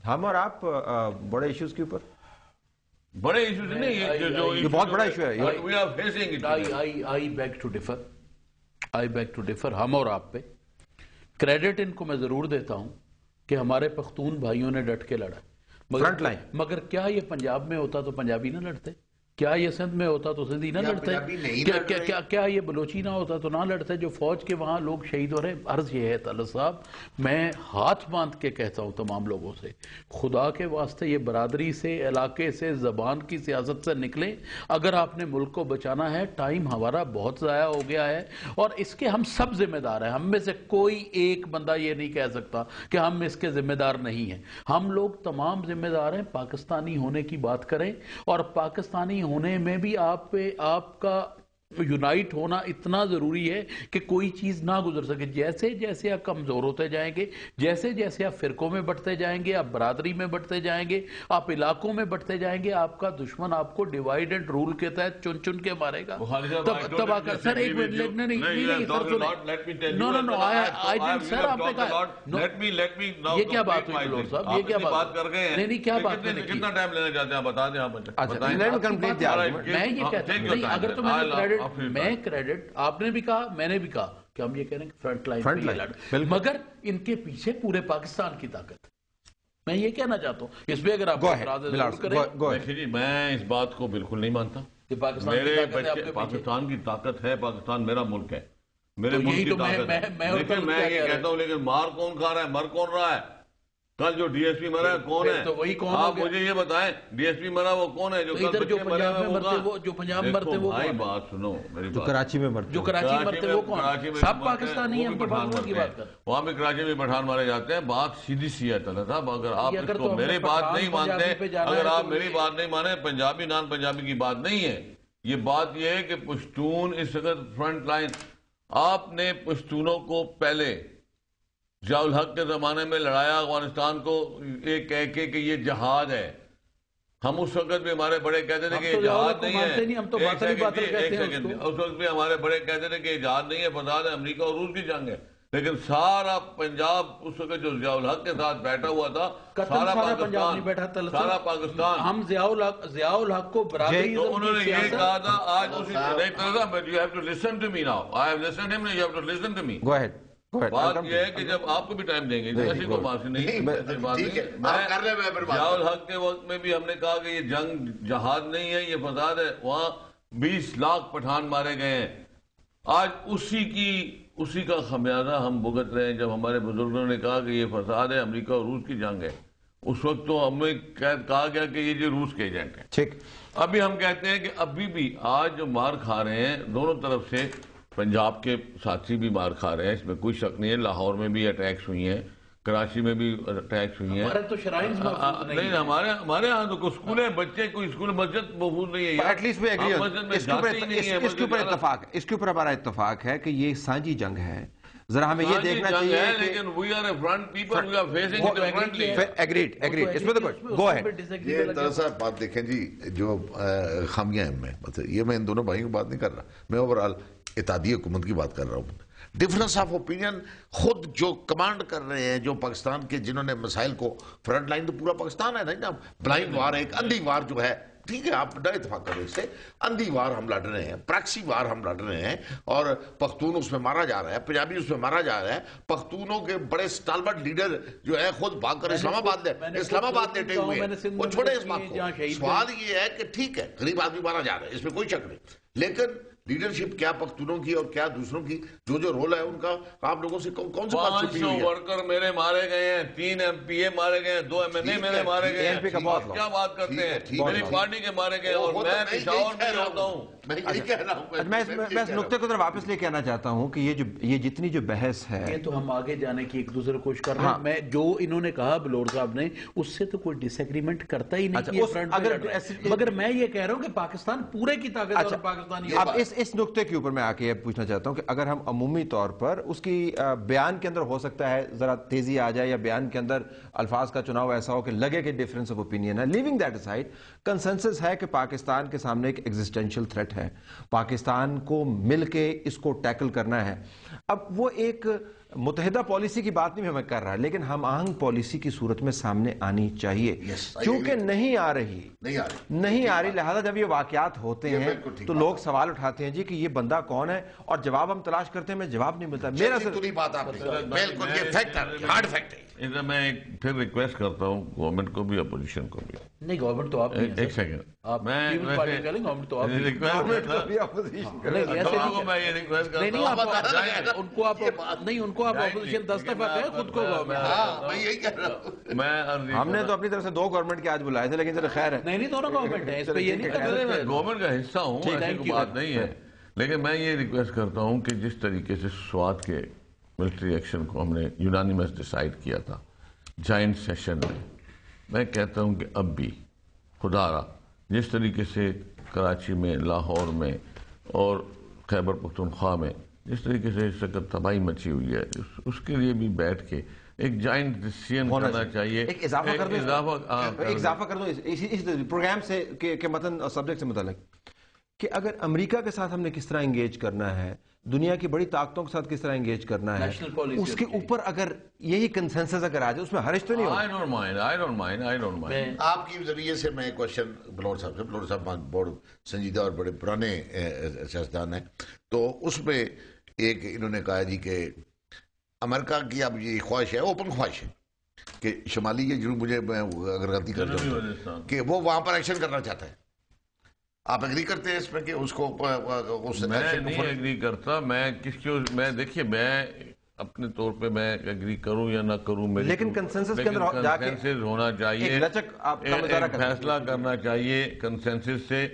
ہم اور آپ بڑے ایشوز کے اوپر بڑے ایشوز نہیں، یہ بہت بڑا ایشو ہے. I beg to differ ہم اور آپ پہ کریڈٹ ان کو میں ضرور دیتا ہوں کہ ہمارے پختون بھائیوں نے ڈٹ کے لڑا، فرنٹ لائن. مگر کیا یہ پنجاب میں ہوتا تو پنجابی نہ لڑتے؟ کیا یہ سندھ میں ہوتا تو سندھی نہ لڑتے؟ کیا یہ بلوچی نہ ہوتا تو نہ لڑتے؟ جو فوج کے وہاں لوگ شہید ہو رہے ہیں. عرض یہ ہے طلعت صاحب، میں ہاتھ باندھ کے کہتا ہوں تمام لوگوں سے، خدا کے واسطے یہ برادری سے، علاقے سے، زبان کی سیاست سے نکلیں. اگر آپ نے ملک کو بچانا ہے، ٹائم ہمارا بہت ضائع ہو گیا ہے اور اس کے ہم سب ذمہ دار ہیں. ہم میں سے کوئی ایک بندہ یہ نہیں کہہ سکتا کہ ہم اس کے ذمہ دار نہیں ہیں. ہم لوگ تمام ذمہ دار ہیں. پاکستانی ہونے کی بات کریں اور پاکستانی ہونے میں بھی آپ کا یونائٹ ہونا اتنا ضروری ہے کہ کوئی چیز نہ گزر سکے. جیسے جیسے آپ کمزور ہوتے جائیں گے، جیسے جیسے آپ فرقوں میں بٹتے جائیں گے، آپ برادری میں بٹتے جائیں گے، آپ علاقوں میں بٹتے جائیں گے، آپ کا دشمن آپ کو ڈیوائیڈ اینڈ رول کے تحت چن چن کے مارے گا. تب آ کر سر ایک منٹ نہیں سر آپ نے کہا یہ کیا بات ہوئی بلور صاحب؟ یہ کیا بات کر گئے ہیں؟ نہیں کیا بات کریں؟ کتنا ٹائم لینا چاہتے ہیں بتا دیں آپ. میں یہ کہتا ہوں نہیں، اگر تو میں کریڈٹ آپ نے بھی کہا، میں نے بھی کہا کہ ہم یہ کہہ رہے ہیں کہ فرنٹ لائن، مگر ان کے پیچھے پورے پاکستان کی طاقت. میں یہ کہنا چاہتا ہوں اس پہ اگر آپ میں اس بات کو بالکل نہیں مانتا. میرے بچے پاکستان کی طاقت ہے، پاکستان میرا ملک ہے، میرے ملک کی طاقت ہے. لیکن میں یہ کہتا ہوں لیکن مار کون کھا رہا ہے، مر کون رہا ہے؟ کل جو ڈی ایس پی مرا ہے کون ہے؟ آپ مجھے یہ بتائیں ڈی ایس پی مرا وہ کون ہے؟ جو پنجاب مرتے وہ بھائی بات سنو میری، جو کراچی میں مرتے، جو کراچی مرتے وہ کون؟ سب پاکستانی ہیں. وہاں بھی کراچی میں پٹھان مارے جاتے ہیں. بات سیدھی سی ہے طلعت صاحب، اگر آپ اس کو میری بات نہیں مانتے، اگر آپ میری بات نہیں مانے، پنجابی نان پنجابی کی بات نہیں ہے. یہ بات یہ ہے کہ پشتون اس وقت فرنٹ لائن. آپ نے پشتونوں کو پہلے ضیاء الحق کے زمانے میں لڑایا افغانستان کو ایک کہہ کے کہ یہ جہاد ہے. ہم اس وقت بھی ہمارے بڑے کہتے تھے کہ یہ جہاد نہیں ہے. اس وقت بھی ہمارے بڑے کہتے تھے کہ یہ جہاد نہیں ہے، فساد ہے، امریکہ اور روس کی جنگ ہے. لیکن سارا پنجاب اس وقت جو ضیاء الحق کے ساتھ بیٹھا ہوا تھا، سارا پاکستان ہم ضیاء الحق کو برابری تو انہوں نے یہ کہا تھا. آج اسی you have to listen to me now. I have listened to him, you have to listen to me. Go ahead. بات یہ ہے کہ جب آپ کو بھی ٹائم دیں گے، ایسی کوئی بات نہیں. ضیاء الحق کے وقت میں بھی ہم نے کہا کہ یہ جنگ جہاد نہیں ہے، یہ فساد ہے. وہاں 20 لاکھ پٹھان مارے گئے ہیں. آج اسی کا خمیازہ ہم بھگت رہے ہیں. جب ہمارے بزرگوں نے کہا کہ یہ فساد ہے، امریکہ اور روس کی جنگ ہے، اس وقت تو ہمیں کہا گیا کہ یہ جو روس کے ایجنٹ ہیں. ٹھیک، ابھی ہم کہتے ہیں کہ ابھی بھی آج جو مار کھا رہے ہیں دونوں طرف سے، پنجاب کے ساتھی بھی مار کھا رہے ہیں، اس میں کوئی شک نہیں ہے. لاہور میں بھی اٹیکس ہوئی ہیں، کراچی میں بھی اٹیکس ہوئی ہیں. نہیں ہمارے یہاں تو کوئی اسکول ہے، بچے کوئی اسکول مسجد محفوظ نہیں ہے. ایٹ لیسٹ اس کے اوپر اتفاق ہے، اس کے اوپر ہمارا اتفاق ہے کہ یہ سانجی جنگ ہے. ذرا ہمیں یہ دیکھنا چاہیے لیکن we are a front people, we are facing it differently. Agreed. اس میں تو go ahead. یہ طرح بات دیکھیں جی، جو خامیاں ہیں میں یہ میں ان دونوں بھائیوں کی بات نہیں کر رہا، میں اوورآل اتحادی حکومت کی بات کر رہا ہوں. ڈفرنس آف اوپینین خود جو کمانڈ کر رہے ہیں، جو پاکستان کے جنہوں نے مسائل کو فرنٹ لائن تو پورا پاکستان ہے نا. بلائنڈ وار، ایک اندھی وار جو ہے، ٹھیک ہے آپ نہ اتفاق کرو اس سے، اندھی وار ہم لڑ رہے ہیں، پریکسی وار ہم لڑ رہے ہیں، اور پختون اس میں مارا جا رہا ہے، پنجابی اس میں مارا جا رہا ہے. پختونوں کے بڑے سٹالورٹ لیڈر جو ہے خود بھاگ کر اسلام آباد لیٹے ہوئے ہیں. وہ چھوڑے اس بات کو. سوال یہ ہے کہ ٹھیک ہے غریب آدمی مارا جا رہا ہے، اس میں کوئی شک نہیں، لیکن لیڈرشپ کیا پختونوں کی اور کیا دوسروں کی جو رول ہے ان کا، آپ لوگوں سے کون سی بات چھپی ہوئی ہے؟ 500 ورکر میرے مارے گئے ہیں، 3 MP میرے گئے ہیں، 2 MNA میرے مارے گئے ہیں. کیا بات کرتے ہیں؟ میری پارٹی کے مارے گئے اور میں پشاور میں رہتا ہوں. میں اس نقطے کو ذرا واپس لے کے آنا چاہتا ہوں کہ یہ جتنی جو بحث ہے، یہ تو ہم آگے جانے کی ایک دوسرے کوشش کر رہے ہیں. میں جو انہوں نے کہا بلور صاحب نے، اس سے تو کوئی ڈس ایگریمنٹ کرتا ہی نہیں، مگر میں یہ کہہ رہا ہوں کہ پاکستان پورے کی طاقت اور پاکستانی. اب اس نقطے کے اوپر میں آ کے پوچھنا چاہتا ہوں کہ اگر ہم عمومی طور پر اس کی بیان کے اندر ہو سکتا ہے ذرا تیزی آ جائے، یا بیان کے اندر الفاظ کا چناؤ ایسا ہو کہ لگے کہ ڈیفرنس آف اوپینین ہے، لیونگ دیٹ اسائڈ، کنسنسس ہے کہ پاکستان کے سامنے ایک ایگزسٹینشل تھریٹ ہے، پاکستان کو مل کے اس کو ٹیکل کرنا ہے. اب وہ ایک متحدہ پالیسی کی بات نہیں میں کر رہا، لیکن ہم آہنگ پالیسی کی صورت میں سامنے آنی چاہیے، کیونکہ نہیں آ رہی، لہذا جب یہ واقعات ہوتے ہیں تو لوگ سوال اٹھاتے ہیں جی کہ یہ بندہ کون ہے، اور جواب ہم تلاش کرتے ہیں، میں جواب نہیں ملتا. میرا ادھر میں پھر ریکویسٹ کرتا ہوں گورنمنٹ کو بھی، اپوزیشن کو بھی. نہیں گورنمنٹ تو آپ ایک سیکنڈ ہم نے تو اپنی طرف سے 2 گورنمنٹ کے آج بلائے تھے، لیکن ذرا خیر ہے نہیں دونوں گورنمنٹ ہے، اس پہ یہ نہیں گورنمنٹ کا حصہ ہوں، ایسی کوئی بات نہیں ہے. لیکن میں یہ ریکویسٹ کرتا ہوں کہ جس طریقے سے سوات کے ملٹری ایکشن کو ہم نے یونانیمس ڈیسائیڈ کیا تھا جائنٹ سیشن میں کہتا ہوں کہ اب بھی خدا را جس طریقے سے کراچی میں، لاہور میں اور خیبر پختونخوا میں جس طریقے سے اس وقت تباہی مچی ہوئی ہے، اس کے لیے بھی بیٹھ کے ایک جائنٹ ڈیسیژن کرنا چاہیے. ایک اضافہ کر دوں اس پروگرام سے کے متن اور سبجیکٹ سے متعلق، کہ اگر امریکہ کے ساتھ ہم نے کس طرح انگیج کرنا ہے، دنیا کی بڑی طاقتوں کے ساتھ کس طرح انگیج کرنا ہے، اس کے اوپر اگر یہی کنسنسس اگر آ جائے، اس میں حرج تو نہیں ہوگا. I don't mind. آپ کی ذریعے سے میں کوشچن بلور صاحب سے، بلور صاحب بہت سنجیدہ اور بڑے پرانے سیاستدان ہیں، تو اس میں ایک انہوں نے کہا جی کہ امریکہ کی اب یہ خواہش ہے، اوپن خواہش ہے کہ شمالی یہ جنوب، مجھے میں اگر غلطی کر دوں کہ وہ وہاں پر ایکشن کرنا چاہتا ہے. آپ ایگری کرتے ہیں اس میں کہ اس کو میں نہیں ایگری کرتا. میں دیکھیے میں اپنے طور پہ میں ایگری کروں یا نہ کروں، لیکن کنسنسس کے اندر جا کے ہونا چاہیے، فیصلہ کرنا چاہیے کنسنسس سے.